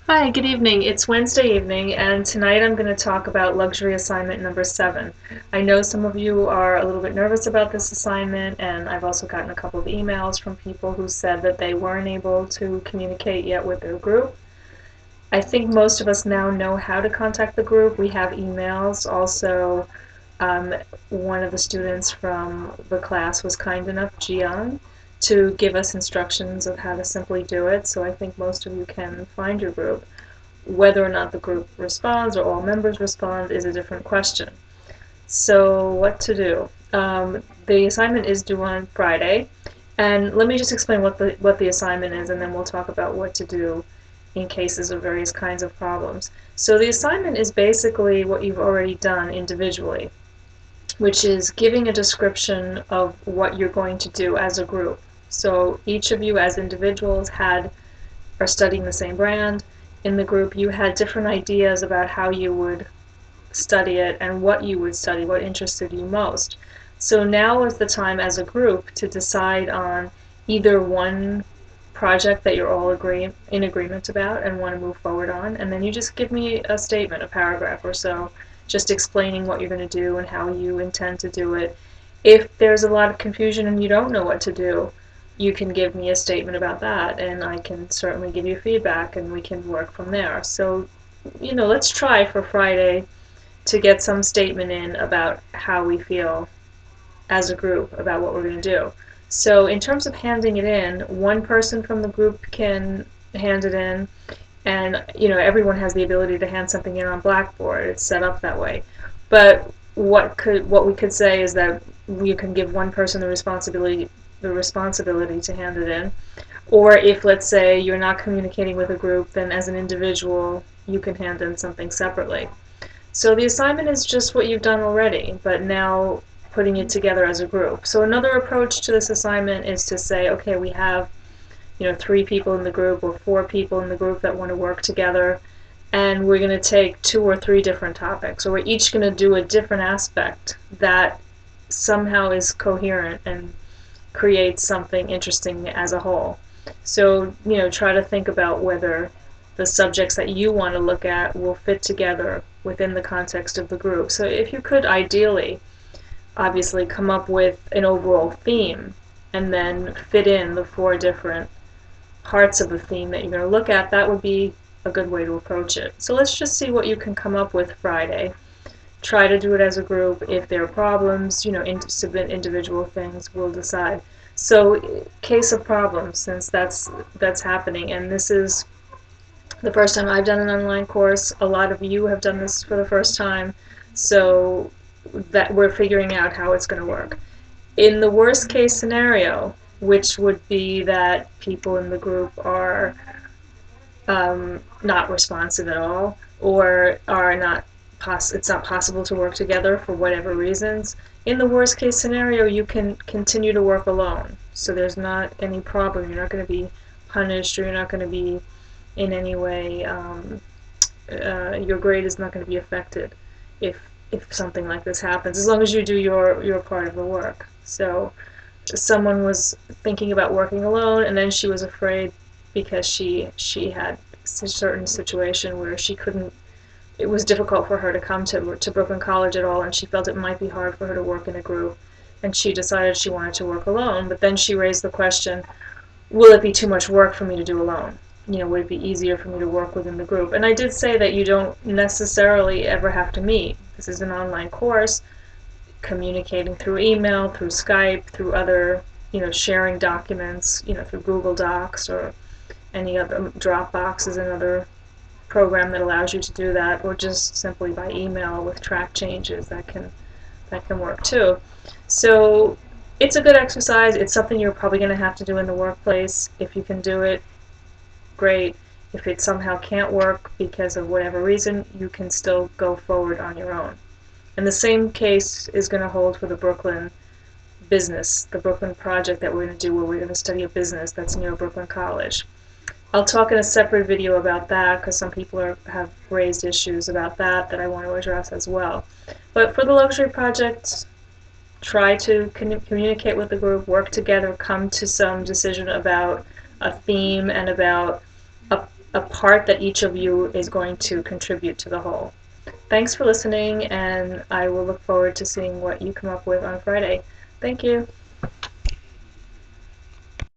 Hi, good evening. It's Wednesday evening, and tonight I'm going to talk about luxury assignment number 7. I know some of you are a little bit nervous about this assignment, and I've also gotten a couple of emails from people who said that they weren't able to communicate yet with their group. I think most of us now know how to contact the group. We have emails. Also, um, one of the students from the class was kind enough, Jian, to give us instructions of how to simply do it, so I think most of you can find your group. Whether or not the group responds or all members respond is a different question. So what to do? The assignment is due on Friday, and let me just explain what the assignment is, and then we'll talk about what to do in cases of various kinds of problems. So the assignment is basically what you've already done individually, which is giving a description of what you're going to do as a group. So each of you as individuals are studying the same brand. In the group, you had different ideas about how you would study it and what you would study, what interested you most. So now is the time as a group to decide on either one project that you're all in agreement about and want to move forward on, and then you just give me a statement, a paragraph or so, just explaining what you're going to do and how you intend to do it. If there's a lot of confusion and you don't know what to do, you can give me a statement about that, and I can certainly give you feedback, and we can work from there. So, let's try for Friday to get some statement in about how we feel as a group about what we're going to do. So in terms of handing it in, one person from the group can hand it in, and everyone has the ability to hand something in on Blackboard. It's set up that way. But what we could say is that you can give one person the responsibility to hand it in. Or if, let's say, you're not communicating with a group, then as an individual, you can hand in something separately. So the assignment is just what you've done already, but now putting it together as a group. So another approach to this assignment is to say, okay, we have 3 people in the group or 4 people in the group that want to work together, and we're going to take 2 or 3 different topics, or we're each going to do a different aspect that somehow is coherent and creates something interesting as a whole. So, try to think about whether the subjects that you want to look at will fit together within the context of the group. So if you could ideally, obviously, come up with an overall theme and then fit in the 4 different parts of the theme that you're going to look at, that would be a good way to approach it. So let's just see what you can come up with Friday. Try to do it as a group. If there are problems, submit individual things. We'll decide. So, case of problems, since that's happening, and this is the first time I've done an online course. A lot of you have done this for the first time, so that we're figuring out how it's going to work. In the worst case scenario, which would be that people in the group are not responsive at all, or are not it's not possible to work together for whatever reasons. In the worst case scenario, you can continue to work alone. So there's not any problem. You're not going to be punished, or you're not going to be in any way, your grade is not going to be affected if something like this happens, as long as you do your part of the work. So someone was thinking about working alone, and then she was afraid because she had a certain situation where she couldn't. It was difficult for her to come to Brooklyn College at all, and she felt it might be hard for her to work in a group, and she decided she wanted to work alone. But then she raised the question, will it be too much work for me to do alone? Would it be easier for me to work within the group? And I did say that you don't necessarily ever have to meet. This is an online course, communicating through email, through Skype, through other, sharing documents, through Google Docs or any other. Dropbox is another program that allows you to do that, or just simply by email with track changes. That can work too. So it's a good exercise. It's something you're probably going to have to do in the workplace. If you can do it, great. If it somehow can't work because of whatever reason, you can still go forward on your own. And the same case is going to hold for the Brooklyn the Brooklyn project that we're going to do, where we're going to study a business that's near Brooklyn College. I'll talk in a separate video about that, because some people have raised issues about that I want to address as well. But for the luxury project, try to communicate with the group, work together, come to some decision about a theme and about a part that each of you is going to contribute to the whole. Thanks for listening, and I will look forward to seeing what you come up with on Friday. Thank you.